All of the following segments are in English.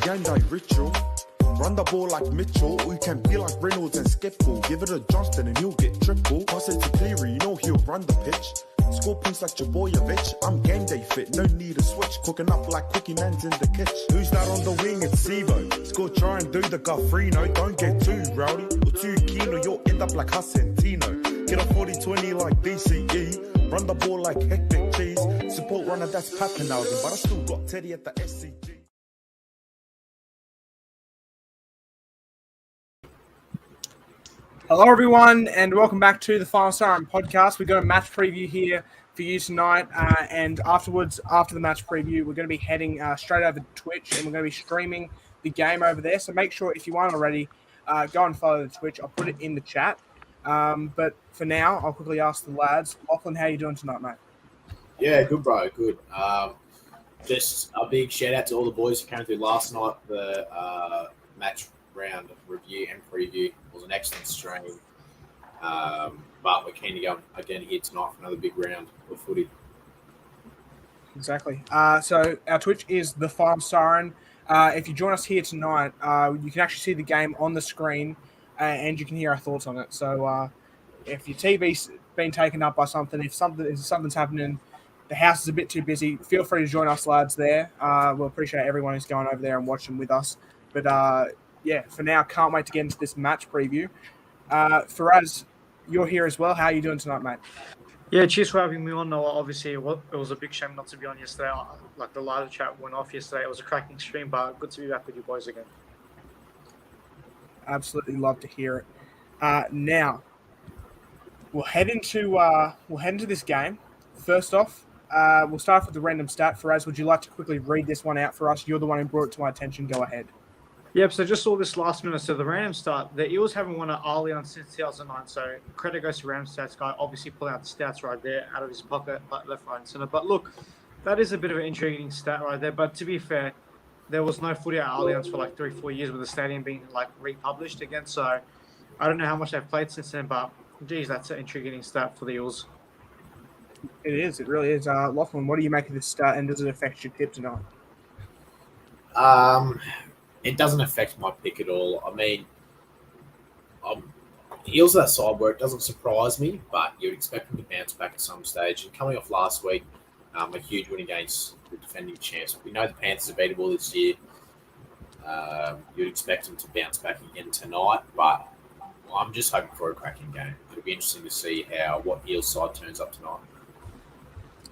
gang day ritual. Run the ball like Mitchell, we can be like Reynolds and Skipple. Give it to Johnston and he'll get triple. Pass it to Cleary, you know he'll run the pitch. Score points like Jabojevic, I'm game day fit, no need a switch. Cooking up like Cookie Man's in the kitchen. Who's that on the wing? It's Sivo. Score, try and do the Guffrino. Don't get too rowdy or too keen or you'll end up like Hassan Tino. Get a 40-20 like BCE. Run the ball like hectic cheese. Support runner, that's Pappenhausen, but I still got Teddy at the SCG. Hello, everyone, and welcome back to the Final Siren podcast. We've got a match preview here for you tonight, and afterwards, after the match preview, we're going to be heading straight over to Twitch, and we're going to be streaming the game over there. So make sure, if you aren't already, go and follow the Twitch. I'll put it in the chat. But for now, I'll quickly ask the lads. Lachlan, how are you doing tonight, mate? Yeah, good, bro. Good. Just a big shout out to all the boys who came through last night. The match round review and preview. It was an excellent stream. But we're keen to go again here tonight for another big round of footy. Exactly. So our Twitch is the Final Siren. If you join us here tonight, you can actually see the game on the screen, and you can hear our thoughts on it. So if your TV's been taken up by something, if something's happening, the house is a bit too busy, feel free to join us, lads, there. We'll appreciate everyone who's going over there and watching with us. But yeah, for now, can't wait to get into this match preview. Faraz, you're here as well. How are you doing tonight, mate? Yeah, cheers for having me on, Noah. Obviously, it was a big shame not to be on yesterday. Like, the live chat went off yesterday. It was a cracking stream, but good to be back with you boys again. Absolutely love to hear it. Now, we'll head into this game. First off, we'll start with the random stat. Faraz, would you like to quickly read this one out for us? You're the one who brought it to my attention. Go ahead. Yep, so just saw this last minute. So the random start, the Eels haven't won an Allianz since 2009. So credit goes to random stats guy, obviously pulling out the stats right there out of his pocket, left, right, and center. But look, that is a bit of an intriguing stat right there. But to be fair, there was no footy at Allianz for like 3-4 years with the stadium being like republished again. So I don't know how much they've played since then, but geez, that's an intriguing stat for the Eels. It is. It really is. Lachlan, what do you make of this stat, and does it affect your tip tonight? It doesn't affect my pick at all. I mean, Eels that side where it doesn't surprise me, but you'd expect them to bounce back at some stage. And coming off last week, a huge win against the defending champs. We know the Panthers are beatable this year. You'd expect them to bounce back again tonight, but I'm just hoping for a cracking game. It'll be interesting to see what Eels side turns up tonight.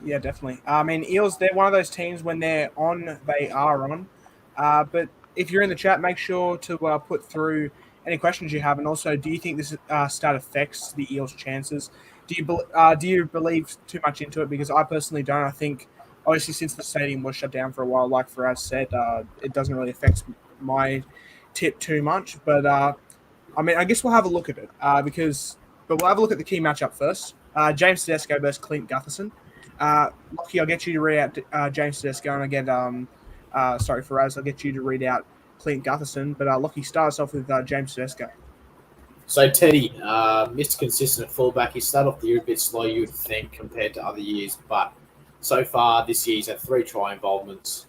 Yeah, definitely. I mean, Eels, they're one of those teams when they're on, they are on. But if you're in the chat, make sure to put through any questions you have. And also, do you think this stat affects the Eels' chances? Do you believe too much into it? Because I personally don't. I think, obviously, since the stadium was shut down for a while, like Faraz said, it doesn't really affect my tip too much. But, I mean, I guess we'll have a look at it. But we'll have a look at the key matchup first. James Tedesco versus Clint Gutherson. Lockie, I'll get you to read out James Tedesco, and I get Faraz, I'll get you to read out Clint Gutherson. But Lockie, start us off with James Tedesco. So Teddy, Mr. Consistent at fullback. He started off the year a bit slow, you would think, compared to other years. But so far this year, he's had 3 try involvements.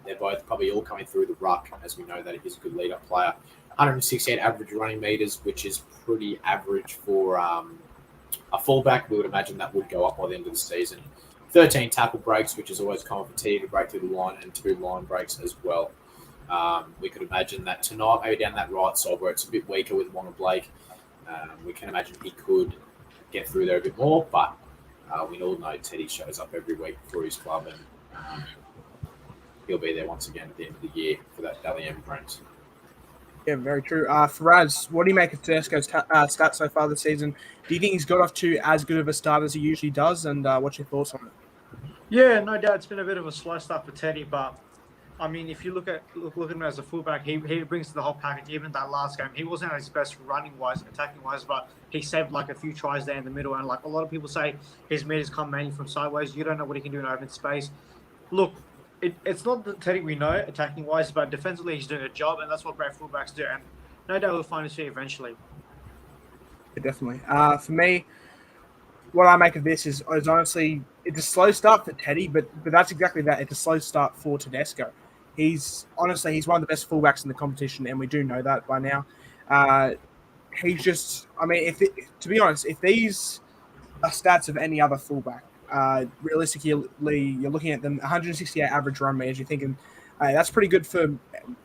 They're both probably all coming through the ruck, as we know that he's a good lead-up player. 168 average running meters, which is pretty average for a fullback. We would imagine that would go up by the end of the season. 13 tackle breaks, which is always common for T to break through the line, and 2 line breaks as well. We could imagine that tonight, maybe down that right side where it's a bit weaker with Wonga Blake, we can imagine he could get through there a bit more, but we all know Teddy shows up every week for his club, and he'll be there once again at the end of the year for that Dally M Prince. Yeah, very true. Faraz, what do you make of Tedesco's stats so far this season? Do you think he's got off to as good of a start as he usually does? And what's your thoughts on it? Yeah, no doubt it's been a bit of a slow start for Teddy, but I mean, if you look at him as a fullback, he brings the whole package. Even that last game, he wasn't at his best running-wise, attacking-wise, but he saved like a few tries there in the middle. And like a lot of people say, his meters come mainly from sideways. You don't know what he can do in open space. Look, it's not the Teddy we know attacking-wise, but defensively he's doing a job, and that's what great fullbacks do. And no doubt he'll find his feet eventually. Yeah, definitely. For me, what I make of this is honestly, it's a slow start for Teddy, but that's exactly that. It's a slow start for Tedesco. He's one of the best fullbacks in the competition, and we do know that by now. He's just, I mean, to be honest, if these are stats of any other fullback, realistically, you're looking at them 168 average run meters. You're thinking that's pretty good for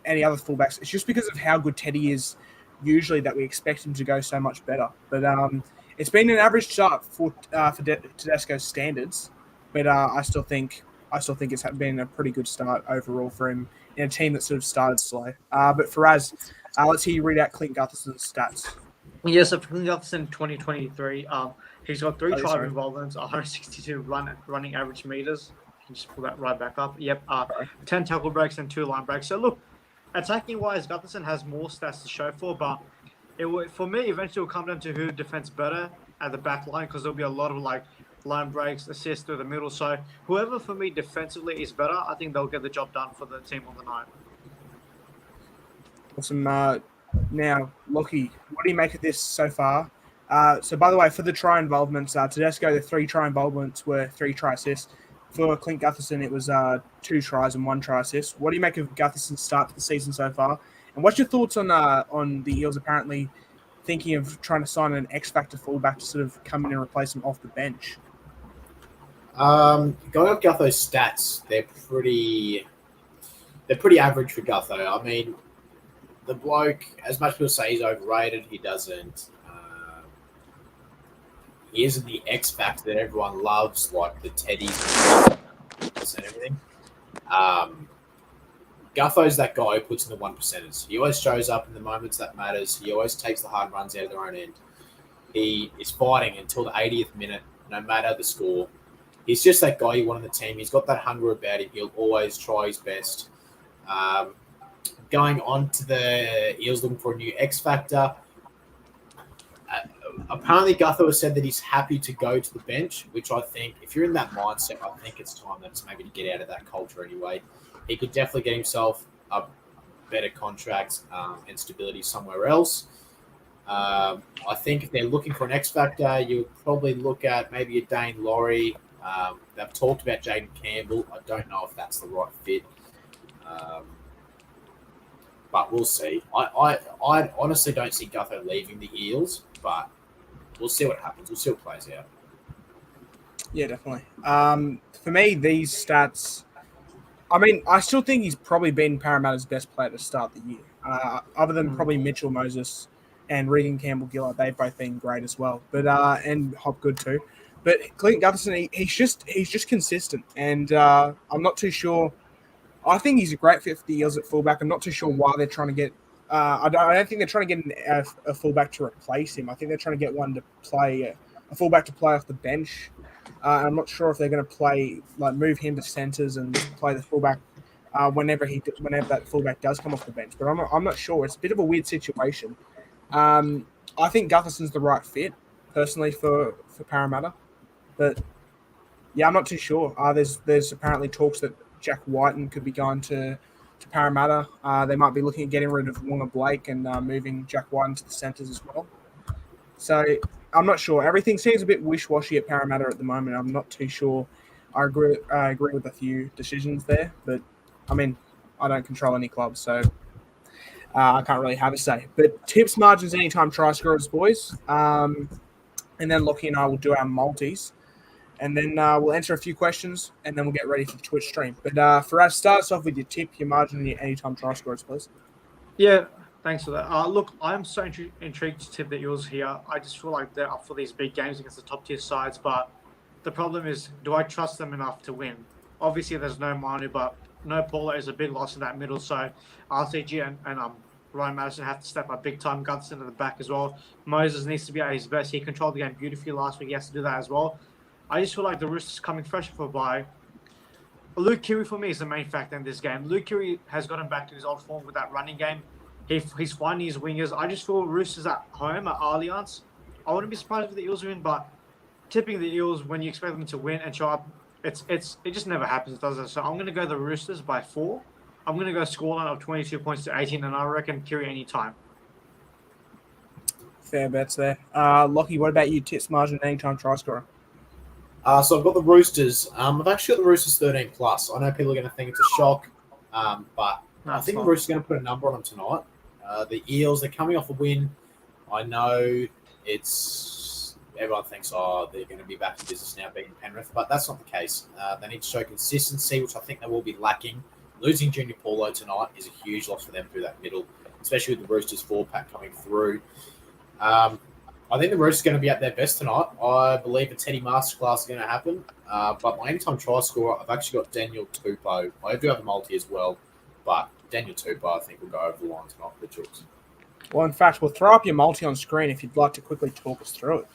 any other fullbacks. It's just because of how good Teddy is usually that we expect him to go so much better. But it's been an average start for Tedesco's standards, but I still think it's been a pretty good start overall for him in a team that sort of started slow. But Faraz, let's hear you read out Clint Gutherson's stats. Yes, so for Clint Gutherson 2023, he's got 3 try involvements, 162 running average meters. You can just pull that right back up. Yep, 10 tackle breaks and 2 line breaks. So look, attacking wise, Gutherson has more stats to show for, but for me, eventually will come down to who defends better at the back line, because there'll be a lot of like line breaks, assists through the middle. So whoever for me defensively is better, I think they'll get the job done for the team on the night. Awesome. Now, Lockie, what do you make of this so far? So, by the way, for the try involvements, Tedesco, the 3 try involvements were 3 try assists. For Clint Gutherson, it was 2 tries and 1 try assist. What do you make of Gutherson's start to the season so far? And what's your thoughts on the Eels apparently thinking of trying to sign an X-Factor fullback to sort of come in and replace him off the bench? Going off Gutho's stats, they're pretty average for Gutho. I mean, the bloke, as much people say he's overrated, he doesn't. He isn't the X factor that everyone loves, like the Teddies and everything. Gutho's that guy who puts in the 1%ers. He always shows up in the moments that matters. He always takes the hard runs out of their own end. He is fighting until the 80th minute, no matter the score. He's just that guy you want on the team. He's got that hunger about him. He'll always try his best. Going on to the Eels looking for a new X factor. Apparently, Gutho has said that he's happy to go to the bench, which I think, if you're in that mindset, I think it's time that's maybe to get out of that culture anyway. He could definitely get himself a better contract and stability somewhere else. I think if they're looking for an X factor, you would probably look at maybe a Dane Laurie. They've talked about Jaden Campbell. I don't know if that's the right fit. But we'll see. I honestly don't see Gutho leaving the Eels, but we'll see what happens. We'll see what plays out. Yeah, definitely. For me, these stats, I mean, I still think he's probably been Parramatta's best player to start the year. Other than probably Mitchell Moses and Regan Campbell-Gillard, they've both been great as well. But and Hopgood too. But Clint Gutherson, he's just consistent, and I'm not too sure. I think he's a great fit for the Eels at fullback. I'm not too sure why they're trying to get. I don't think they're trying to get a fullback to replace him. I think they're trying to get one to play a fullback to play off the bench. I'm not sure if they're going to move him to centres and play the fullback whenever that fullback does come off the bench. But I'm not sure. It's a bit of a weird situation. I think Gutherson's the right fit personally for Parramatta, but yeah, I'm not too sure. There's apparently talks that Jack Whiten could be going to Parramatta. They might be looking at getting rid of Wonga Blake and moving Jack Whiten to the centres as well. So I'm not sure. Everything seems a bit wish-washy at Parramatta at the moment. I'm not too sure. I agree with a few decisions there, but I mean, I don't control any clubs, so I can't really have a say. But tips, margins, anytime try scorers, boys. And then Lockie and I will do our multis. And then we'll answer a few questions, and then we'll get ready for the Twitch stream. But Faraz, start us off with your tip, your margin, and your anytime try scorers, please. Yeah, thanks for that. Look, I'm so intrigued to tip the Eels here. I just feel like they're up for these big games against the top-tier sides, but the problem is, do I trust them enough to win? Obviously, there's no Manu, but no Paula is a big loss in that middle, so RCG and Ryan Madison have to step up big time. Gutherson at the back as well. Moses needs to be at his best. He controlled the game beautifully last week. He has to do that as well. I just feel like the Roosters coming fresh for a bye. Luke Keary for me is the main factor in this game. Luke Keary has gotten back to his old form with that running game. He's finding his wingers. I just feel Roosters at home at Allianz. I wouldn't be surprised if the Eels win, but tipping the Eels when you expect them to win and show up, it just never happens, does it? So I'm going to go the Roosters by 4. I'm going to go scoreline of 22 points to 18, and I reckon Keary any time. Fair bets there. Lockie, what about you? Tips, margin, anytime try scorer. So I've got the Roosters. I've actually got the Roosters 13+. I know people are going to think it's a shock. But No, I it's think the not. Roosters are going to put a number on them tonight. The Eels, they're coming off a win. I know everyone thinks, they're going to be back in business now beating Penrith, but that's not the case. They need to show consistency, which I think they will be lacking. Losing Junior Paulo tonight is a huge loss for them through that middle, especially with the Roosters 4-pack coming through. I think the Roosters are going to be at their best tonight. I believe a Teddy Masterclass is going to happen. But my anytime try scorer, I've actually got Daniel Tupou. I do have a multi as well, but Daniel Tupou, I think, will go over the line tonight for the Chooks. Well, in fact, we'll throw up your multi on screen if you'd like to quickly talk us through it.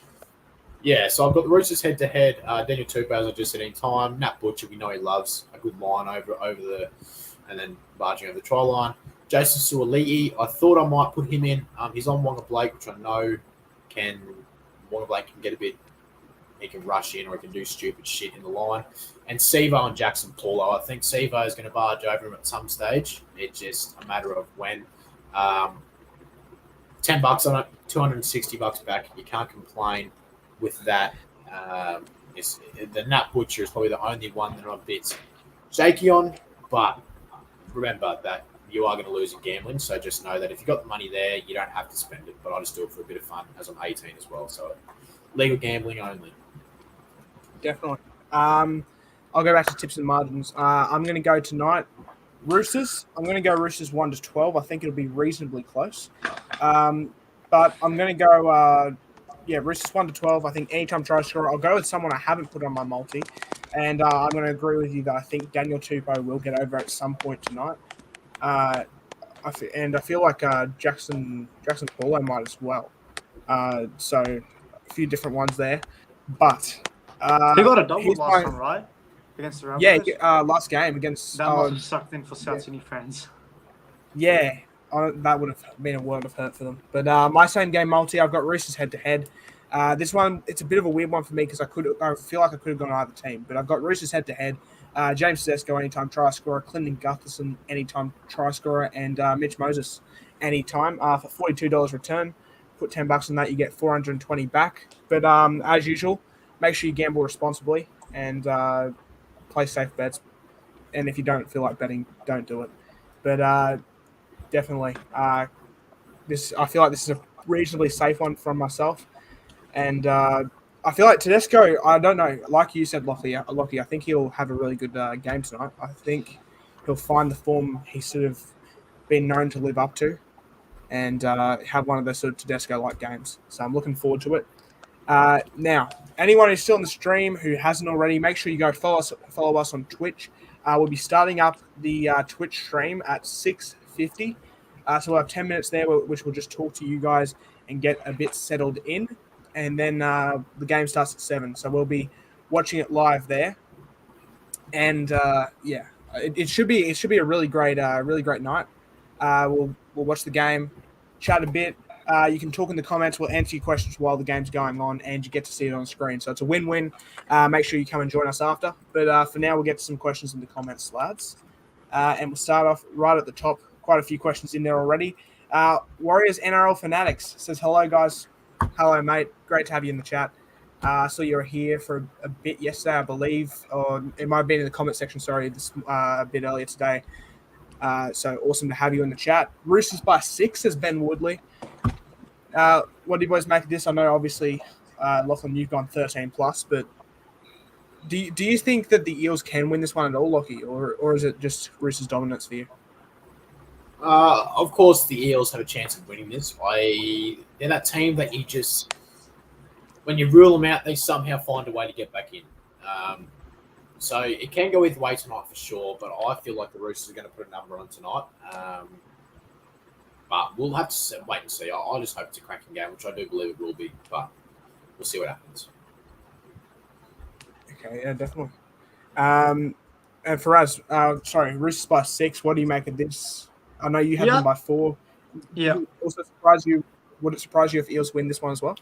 Yeah, so I've got the Roosters head-to-head. Daniel Tupou, as I just said, any time. Nat Butcher, we know he loves a good line over the and then barging over the try line. Jason Suoli'i, I thought I might put him in. He's on Wonga Blake, which I know Wonga Blake can get a bit. He can rush in or he can do stupid shit in the line. And Sevo and Jackson Paulo. I think Sevo is going to barge over him at some stage. It's just a matter of when. $10 on it, $260 back. You can't complain with that. The Nat Butcher is probably the only one that I'm a bit shaky on. But remember that you are going to lose in gambling. So just know that if you've got the money there, you don't have to spend it. But I just do it for a bit of fun as I'm 18 as well. So legal gambling only. Definitely. I'll go back to tips and margins. I'm going to go tonight. Roosters. I'm going to go Roosters 1-12. I think it'll be reasonably close. But I'm going to go, Roosters 1-12. I think anytime try scorer, I'll go with someone I haven't put on my multi. And I'm going to agree with you that I think Daniel Tupou will get over at some point tonight. I feel like Jackson Paulo might as well. So a few different ones there. But he got a double last time, right? Against the Rabbitohs? Yeah, last game against... That must have sucked in for South Sydney fans. Yeah, that would have been a world of hurt for them. But my same game multi, I've got Roosters head-to-head. This one, it's a bit of a weird one for me because I feel like I could have gone either team. But I've got Roosters head-to-head. James Tedesco, anytime try scorer. Clinton Gutherson, anytime try scorer. And Mitch Moses, anytime. For $42 return, put $10 on that, you get $420 back. But as usual, make sure you gamble responsibly and play safe bets. And if you don't feel like betting, don't do it. But definitely, I feel like this is a reasonably safe one from myself. And I feel like Tedesco, I don't know, like you said, Lockie, I think he'll have a really good game tonight. I think he'll find the form he's sort of been known to live up to and have one of those sort of Tedesco-like games. So I'm looking forward to it. Now, anyone who's still in the stream who hasn't already, make sure you go follow us on Twitch. We'll be starting up the Twitch stream at 6:50. So we'll have 10 minutes there, which we'll just talk to you guys and get a bit settled in. And then the game starts at 7. So we'll be watching it live there. And it should be a really great night. We'll watch the game, chat a bit. You can talk in the comments. We'll answer your questions while the game's going on, and you get to see it on screen. So it's a win-win. Make sure you come and join us after. But for now, we'll get to some questions in the comments, lads. And we'll start off right at the top. Quite a few questions in there already. Warriors NRL Fanatics says, hello, guys. Hello, mate. Great to have you in the chat. So you were here for a bit yesterday, I believe. Or it might have been in the comment section, a bit earlier today. So awesome to have you in the chat. Roosters by 6, says Ben Woodley. What do you boys make of this? I know, obviously, Lachlan, you've gone 13+, but do you think that the Eels can win this one at all, Lockie, or is it just Roosters' dominance for you? Of course, the Eels have a chance of winning this. They're that team that you just, when you rule them out, they somehow find a way to get back in. So it can go either way tonight for sure, but I feel like the Roosters are going to put a number on tonight. But we'll have to wait and see. I just hope it's a cracking game, which I do believe it will be, but we'll see what happens. Okay, yeah, definitely. And for us, Roosters by 6, what do you make of this? I know you have them by 4. Yeah. Would it surprise you if Eels win this one as well?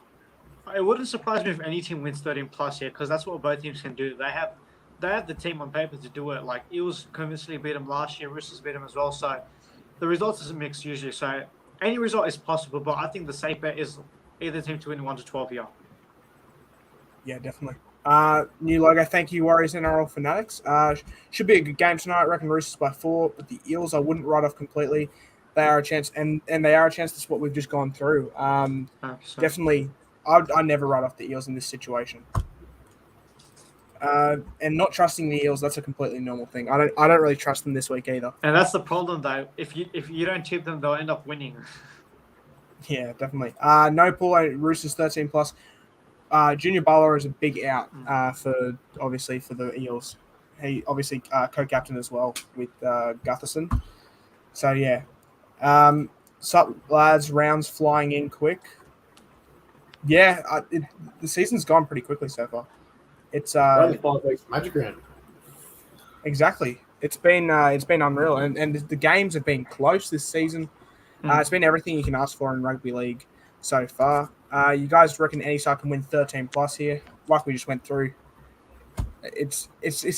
It wouldn't surprise me if any team wins 13+ here, because that's what both teams can do. They have the team on paper to do it. Like, Eels convincingly beat them last year, Roosters beat them as well. So the results is mixed usually. So any result is possible, but I think the safe bet is either team to win 1-12 here. Yeah, definitely. New logo. Thank you, Warriors NRL fanatics. Should be a good game tonight. I reckon Roosters by 4, but the Eels I wouldn't write off completely. They are a chance, and they are a chance. That's what we've just gone through. 100%. Definitely, I never write off the Eels in this situation. And not trusting the Eels, that's a completely normal thing. I don't really trust them this week either. And that's the problem, though. If you don't tip them, they'll end up winning. Yeah, definitely. No Paul Roosters 13 plus. Junior Bowler is a big out for the Eels. He obviously co-captain as well with Gutherson. So yeah, sup lads, rounds flying in quick. Yeah, the season's gone pretty quickly so far. It's Only 5 weeks Magic Round. exactly. It's been unreal, and the games have been close this season. It's been everything you can ask for in rugby league so far. You guys reckon any side can win 13 plus here? Like we just went through. It's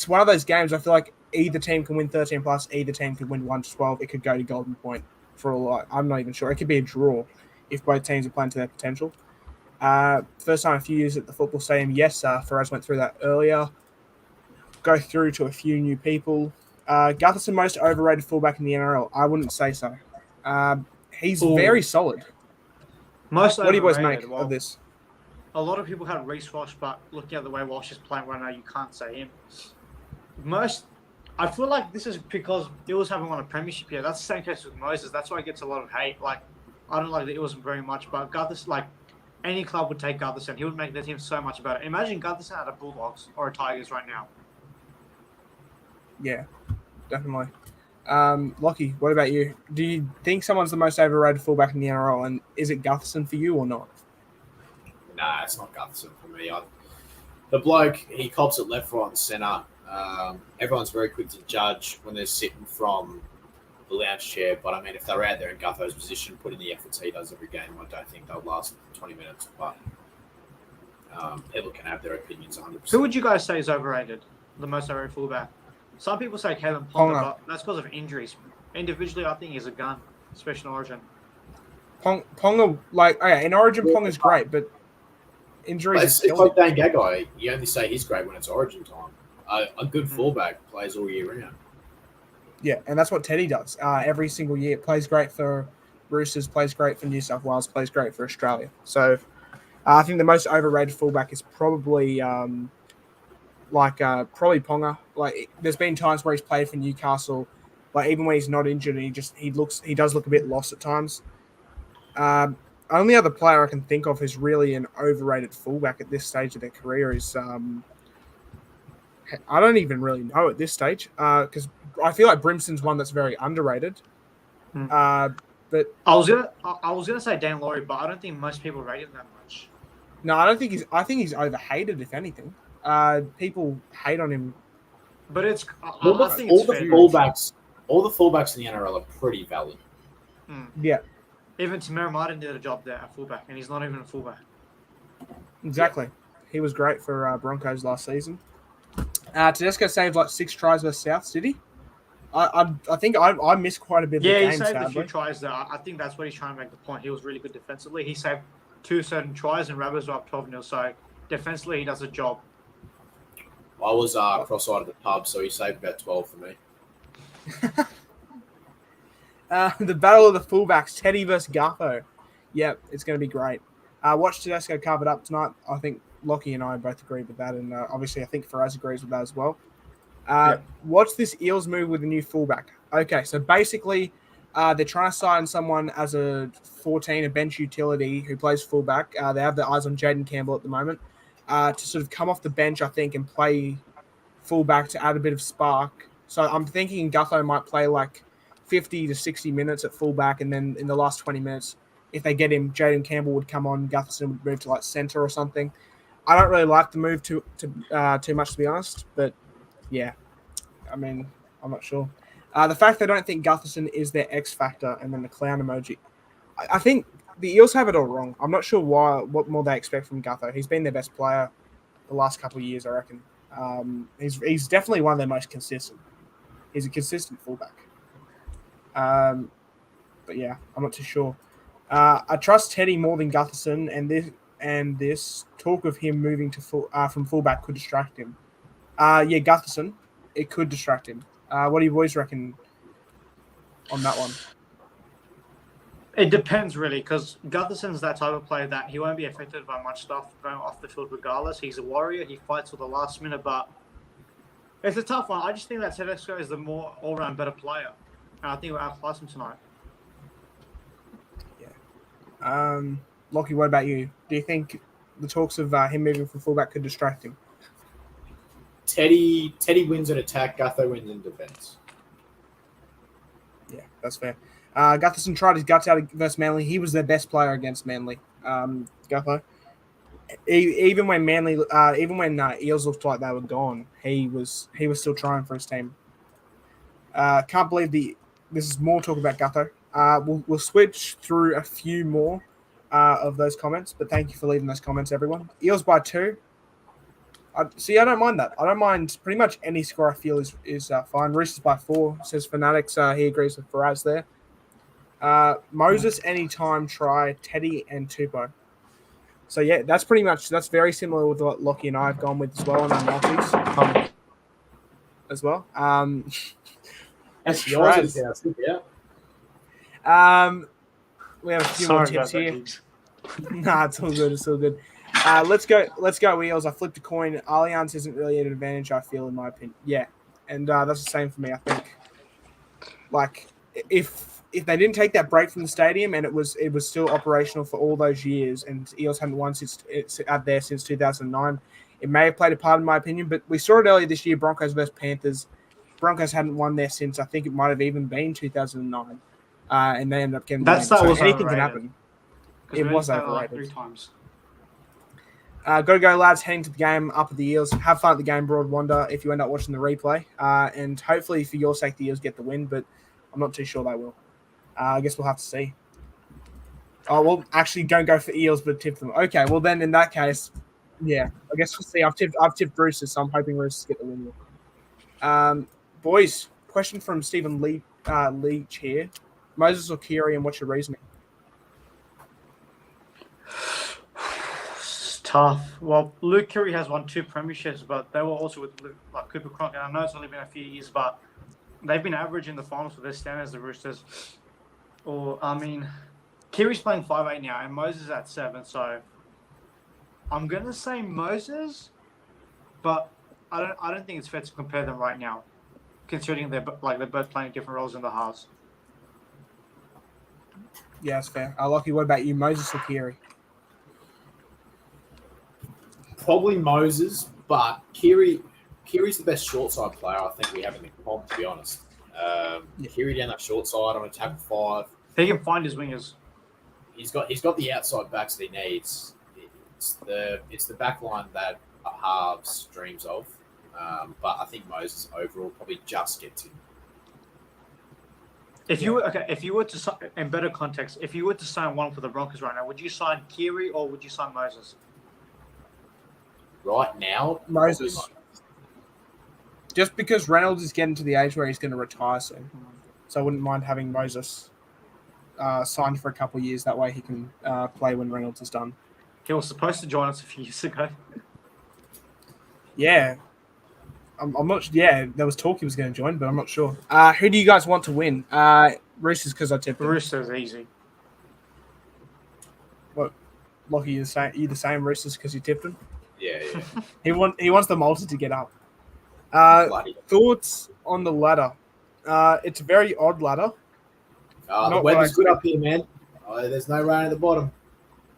one of those games. I feel like either team can win 13 plus, either team could win 1-12. It could go to golden point for all. I'm not even sure. It could be a draw if both teams are playing to their potential. First time in a few years at the football stadium. Yes, Faraz went through that earlier. Go through to a few new people. Gutherson, most overrated fullback in the NRL. I wouldn't say so. He's very solid. Most What do you boys overrated, make of this? A lot of people had Reece Walsh, but looking at the way Walsh is playing right now, you can't say him. I feel like this is because Eels haven't won a premiership yet. That's the same case with Moses. That's why he gets a lot of hate. Like, I don't like the Eels very much, but Gutherson, like, any club would take Gutherson. He would make their team so much better. Imagine Gutherson at a Bulldogs or a Tigers right now. Yeah, definitely. Lockie, what about you? Do you think someone's the most overrated fullback in the NRL, and is it Gutherson for you or not? Nah, it's not Gutherson for me. The bloke, he cops it left, right, and centre. Everyone's very quick to judge when they're sitting from the lounge chair. But I mean, if they're out there in Gutho's position, putting the efforts he does every game, I don't think they'll last 20 minutes. But people can have their opinions 100%. Who would you guys say is overrated? The most overrated fullback? Some people say Kalen Ponga, but that's because of injuries. Individually, I think he's a gun, especially in Origin. Ponga, in Origin, Ponga's great, but injuries. It's like Dane Gagai. You only say he's great when it's Origin time. A good fullback plays all year round. Yeah, and that's what Teddy does every single year. Plays great for Roosters, plays great for New South Wales, plays great for Australia. So I think the most overrated fullback is probably probably Ponga. Like, there's been times where he's played for Newcastle, like even when he's not injured, and he does look a bit lost at times. Only other player I can think of who's really an overrated fullback at this stage of their career is I don't even really know at this stage because I feel like Brimson's one that's very underrated. But I was gonna say Dan Laurie, but I don't think most people rate him that much. No, I don't think he's. I think he's overhated. If anything, people hate on him. But it's all the fullbacks in the NRL are pretty valid. Yeah. Even Tamara Martin did a job there at fullback, and he's not even a fullback. Exactly. He was great for Broncos last season. Tedesco saved like 6 tries versus South, did he? I think I missed quite a bit of the game, he saved sadly. a few tries there. I think that's what he's trying to make the point. He was really good defensively. He saved 2 certain tries, and Rabbits were up 12-0. So defensively, he does a job. I was cross-eyed at the pub, so he saved about 12 for me. The battle of the fullbacks, Teddy versus Gutho. Yep, it's going to be great. Watch Tedesco carve it up tonight. I think Lockie and I both agree with that, and obviously I think Faraz agrees with that as well. What's this Eels move with a new fullback? Okay, so basically they're trying to sign someone as a 14, a bench utility who plays fullback. They have their eyes on Jaden Campbell at the moment to sort of come off the bench, I think, and play fullback to add a bit of spark. So I'm thinking Gutho might play like 50 to 60 minutes at fullback, and then in the last 20 minutes, if they get him, Jaden Campbell would come on, Gutherson would move to like center or something. I don't really like the move too much, to be honest, but yeah, I mean, I'm not sure. The fact they don't think Gutherson is their X factor, and then the clown emoji. I think the Eels have it all wrong. I'm not sure what more they expect from Gutho. He's been their best player the last couple of years, I reckon. He's definitely one of their most consistent. He's a consistent fullback. But yeah, I'm not too sure. I trust Teddy more than Gutherson, and this talk of him moving to from fullback could distract him. Yeah, Gutherson, it could distract him. What do you boys reckon on that one? It depends really, because Gutherson's that type of player that he won't be affected by much stuff going off the field regardless. He's a warrior. He fights for the last minute, but it's a tough one. I just think that Tedesco is the more all-round better player, and I think we'll outclass him tonight. Yeah. Lockie, what about you? Do you think the talks of him moving from fullback could distract him? Teddy wins in attack. Gutho wins in defence. Yeah, that's fair. Gutherson tried his guts out versus Manly. He was their best player against Manly. Gutho. Even when Eels looked like they were gone, he was still trying for his team. Can't believe this is more talk about Gutho. We'll switch through a few more of those comments, but thank you for leaving those comments, everyone. Eels by 2. I don't mind that. I don't mind pretty much any score I feel is fine. Roosters by 4, says Fanatics. He agrees with Faraz there. Moses, anytime try, Teddy and Tupou. So, yeah, that's very similar with what Lockie and I have gone with as well on our multis as well. That's yours. Yeah. We have a few more tips here. Nah, it's all good. It's all good. Let's go Eels. I flipped a coin. Allianz isn't really at an advantage, I feel, in my opinion. Yeah, and that's the same for me, I think. Like, if they didn't take that break from the stadium and it was still operational for all those years, and Eels hadn't won since 2009, it may have played a part in my opinion. But we saw it earlier this year, Broncos versus Panthers. Broncos hadn't won there since I think it might have even been 2009, and they ended up getting that so was anything overrated. can happen. It was overrated. Like 3 times. Gotta go, lads. Heading to the game, up at the Eels. Have fun at the game, Broad Wonder, if you end up watching the replay. And hopefully, for your sake, the Eels get the win, but I'm not too sure they will. I guess we'll have to see. Oh, well, actually, don't go for Eels, but tip them. Okay, well, then in that case, yeah, I guess we'll see. I've tipped Roosters, so I'm hoping Roosters get the win. Boys, question from Stephen Leach here. Moses or Keary, and what's your reasoning? Tough. Well, Luke Keary has won 2 premierships, but they were also with Cooper Cronk, and I know it's only been a few years, but they've been average in the finals for their standards, the Roosters. Keary's playing 5'8" now, and Moses at 7, so I'm gonna say Moses, but I don't think it's fair to compare them right now, considering they're both playing different roles in the halves. Yeah, that's fair. Lockie, what about you, Moses or Keary? Probably Moses, but Keary's the best short side player I think we have in the comp, to be honest. Keary down that short side on attack 5. He can find his wingers. He's got the outside backs that he needs. It's the back line that a halves dreams of. But I think Moses overall probably just gets him. If you were to, in better context, if you were to sign one for the Broncos right now, would you sign Keary or would you sign Moses? Right now, Moses. Just because Reynolds is getting to the age where he's going to retire soon. So I wouldn't mind having Moses signed for a couple of years. That way he can play when Reynolds is done. He was supposed to join us a few years ago. Yeah. I'm not. Yeah, there was talk he was going to join, but I'm not sure. Who do you guys want to win? Roosters, because I tipped them. Roosters easy. What? Lockie, you the same Roosters because you tipped him? Yeah. He wants the multi to get up. Thoughts on the ladder? It's a very odd ladder. The weather's good up here, man. There's no rain at the bottom.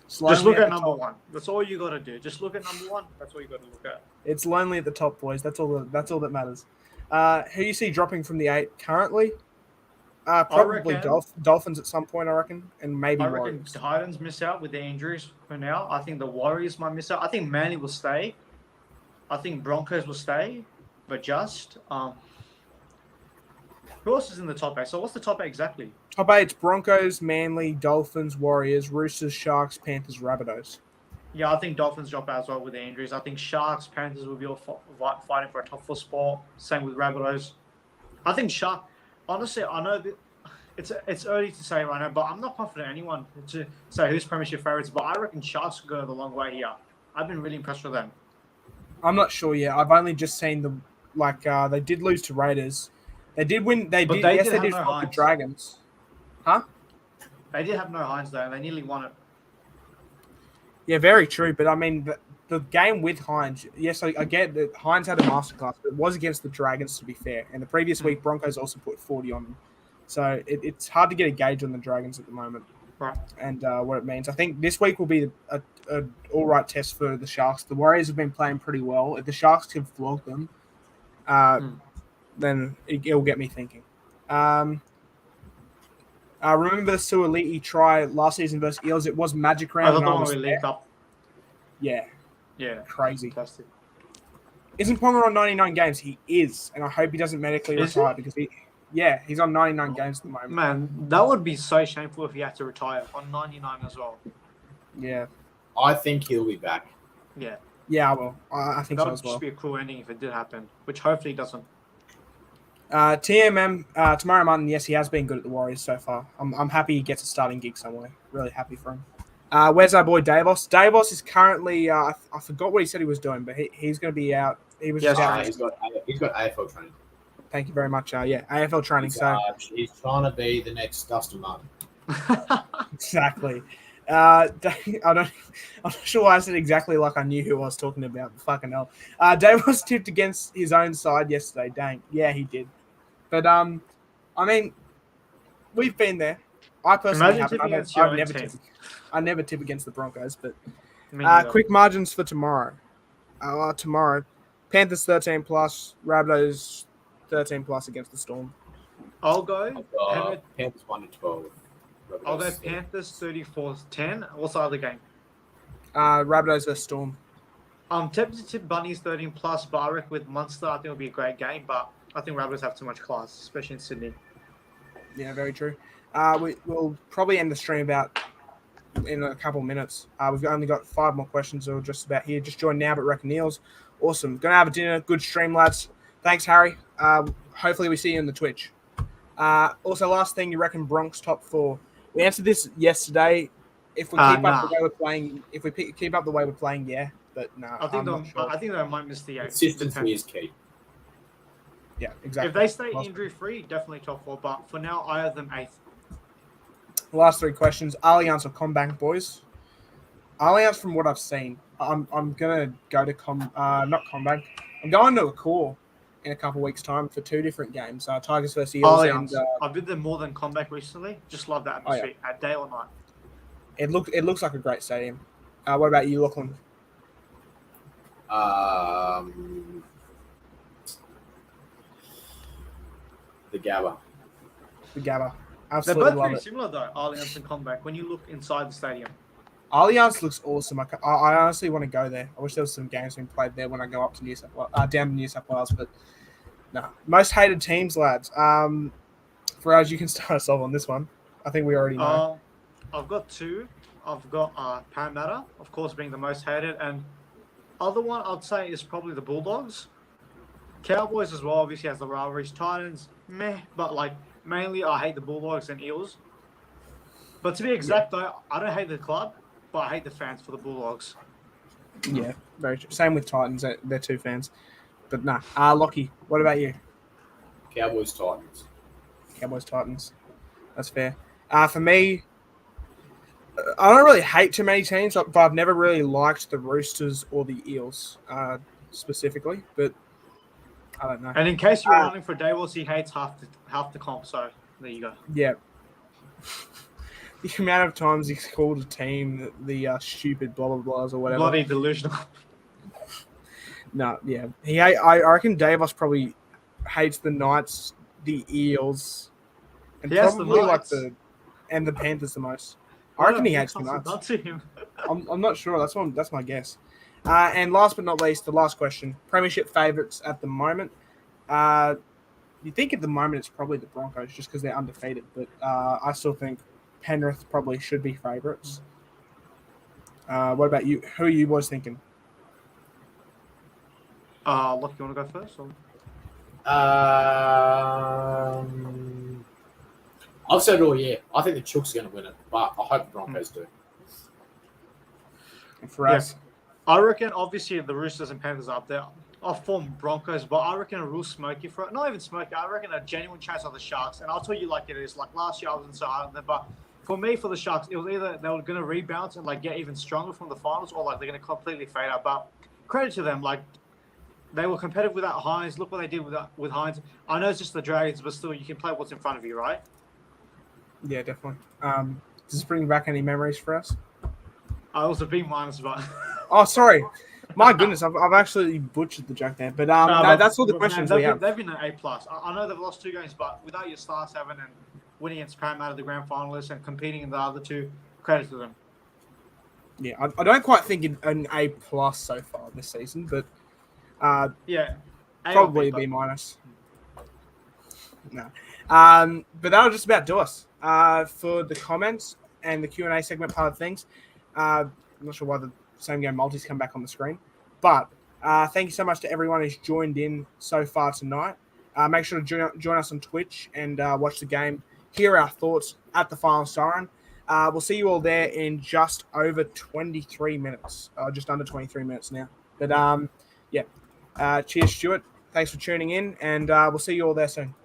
Just look at number 1. That's all you got to do. Just look at number 1. That's all you got to look at. It's lonely at the top, boys. That's all that matters. Who you see dropping from the 8 currently? Probably Dolphins at some point, I reckon, and maybe Warriors. I reckon Titans miss out with their injuries for now. I think the Warriors might miss out. I think Manly will stay. I think Broncos will stay, but just who else is in the top 8? So what's the top 8 exactly? Top 8, it's Broncos, Manly, Dolphins, Warriors, Roosters, Sharks, Panthers, Rabbitohs. Yeah, I think Dolphins drop out as well with their injuries. I think Sharks, Panthers will be all fighting for a top 4 spot. Same with Rabbitohs. I think honestly, I know that it's early to say right now, but I'm not confident anyone to say who's premiership favourites. But I reckon Sharks will go the long way here. I've been really impressed with them. I'm not sure yet. I've only just seen them. They did lose to Raiders. They did win. They But did. they Yes, did they have did no flop the Hines. Dragons. Huh? They did have no Hines though, and they nearly won it. Yeah, very true. But I mean, the game with Hines, yes, I get that Hines had a masterclass, but it was against the Dragons, to be fair. And the previous week, Broncos also put 40 on them. So it's hard to get a gauge on the Dragons at the moment Right. and what it means. I think this week will be a all right test for the Sharks. The Warriors have been playing pretty well. If the Sharks can flog them, then it'll get me thinking. Remember the Suoliti try last season versus Eels? It was Magic I Round. thought And the I one was we there. linked up. Yeah, Yeah. crazy. Fantastic. Isn't Ponga on 99 games? He is, and I hope he doesn't medically Is retire because he's on 99 games at the moment. Man, that would be so shameful if he had to retire on 99 as well. Yeah, I think he'll be back. Yeah. yeah, I will. I think That so would as well. just be a cruel ending if it did happen, which hopefully doesn't. TMM, Tamara Martin, yes, he has been good at the Warriors so far. I'm happy he gets a starting gig somewhere. Really happy for him. Where's our boy Davos? Davos is currently, I forgot what he said he was doing, but he's going to be out. He was just out. He's got AFL training. Thank you very much. AFL training. He's trying to be the next Dustin Martin. Exactly. I'm not sure why I said exactly like I knew who I was talking about. Fucking hell. Dave was tipped against his own side yesterday. Dang. Yeah, he did. But I mean, we've been there. I personally Imagine tipping against haven't. your own team. I never tip against the Broncos. But Me neither. quick margins for tomorrow. Tomorrow, Panthers 13 plus, Rabbitohs 13 plus against the Storm. I'll go. Panthers 1-12. I'll go Panthers 34-10. What's the other game? Rabbitohs versus Storm. I'm tempted to tip Bunnies 13 plus, but I reckon with Munster, I think it'll be a great game. But I think Rabbitohs have too much class, especially in Sydney. Yeah, very true. We'll probably end the stream in a couple of minutes. We've only got 5 more questions or just about here. Just join now, but reckon Eels. Awesome. Gonna have a dinner. Good stream, lads. Thanks, Harry. Hopefully we see you in the Twitch. Also, last thing, you reckon Bronx top 4? We answered this yesterday. If we keep up the way we're playing, keep up the way we're playing, yeah. But no, I think not sure. I think they might miss the 8. Consistency is key. Yeah, exactly. If they stay injury free, definitely top 4. But for now, I have them 8th. Last 3 questions. Allianz or Combank, boys? Allianz, from what I've seen, I'm gonna go to not Combank. I'm going to a core in a couple of weeks' time for 2 different games. Tigers versus Eels. Allianz. And, I've been there more than Combank recently. Just love that atmosphere at day or night. it looks like a great stadium. What about you, Lachlan? The Gabba. The Gabba. They're Absolutely both love pretty it. similar though, Allianz and Combank, when you look inside the stadium. Allianz looks awesome. I honestly want to go there. I wish there was some games being played there when I go up to down to New South Wales. But no, most hated teams, lads. Faraz, you can start us off on this one. I think we already know. I've got 2. I've got Parramatta, of course, being the most hated, and other one I'd say is probably the Bulldogs. Cowboys as well, obviously has the rivalries. Titans, meh, but like mainly I hate the Bulldogs and Eels. But to be exact though, I don't hate the club, but I hate the fans for the Bulldogs. Yeah, very true. Same with Titans. They're 2 fans. But nah. Lockie, what about you? Cowboys, Titans. Cowboys, Titans. That's fair. For me, I don't really hate too many teams, but I've never really liked the Roosters or the Eels specifically. But I don't know. And in case you're running for Davos, he hates half the comp, so there you go. Yeah. The amount of times he's called a team the stupid blah blah blahs or whatever. Bloody delusional. No, yeah. I reckon Davos probably hates the Knights, the Eels, and probably like the Panthers the most. I reckon he hates the Knights. Not to him. I'm not sure. That's my guess. And last but not least, the last question: Premiership favourites at the moment. You think at the moment it's probably the Broncos just because they're undefeated, but I still think Penrith probably should be favourites. What about you? Who are you boys thinking? Look, you want to go first? Or? I've said it all year. I think the Chooks are going to win it, but I hope the Broncos do. For us, I reckon, obviously, the Roosters and Panthers are up there. I'll form Broncos, but I reckon a real smoky for it. Not even smoky. I reckon a genuine chance of the Sharks. And I'll tell you like it is. Like last year, I wasn't so hard on them. But for me, for the Sharks, it was either they were going to rebound and like get even stronger from the finals, or like they're going to completely fade out. But credit to them, like they were competitive without Hines. Look what they did with Hines. I know it's just the Dragons, but still, you can play what's in front of you, right? yeah, definitely. Does this bring back any memories for us? I was a B minus, but Oh, sorry. My goodness, I've actually butchered the joke there. But no, that's all the questions we have. They've been an A+. I know they've lost 2 games, but without your star 7 and winning against Parramatta, the grand finalists, and competing in the other 2, credit to them. Yeah, I don't quite think an A+ so far this season, but Yeah. probably a B-. No. But that'll just about do us for the comments and the Q&A segment part of things. I'm not sure why the same game multis come back on the screen. But thank you so much to everyone who's joined in so far tonight. Make sure to join us on Twitch and watch the game, hear our thoughts at the final siren. We'll see you all there in just over 23 minutes, just under 23 minutes now. But cheers, Stuart. Thanks for tuning in, and we'll see you all there soon.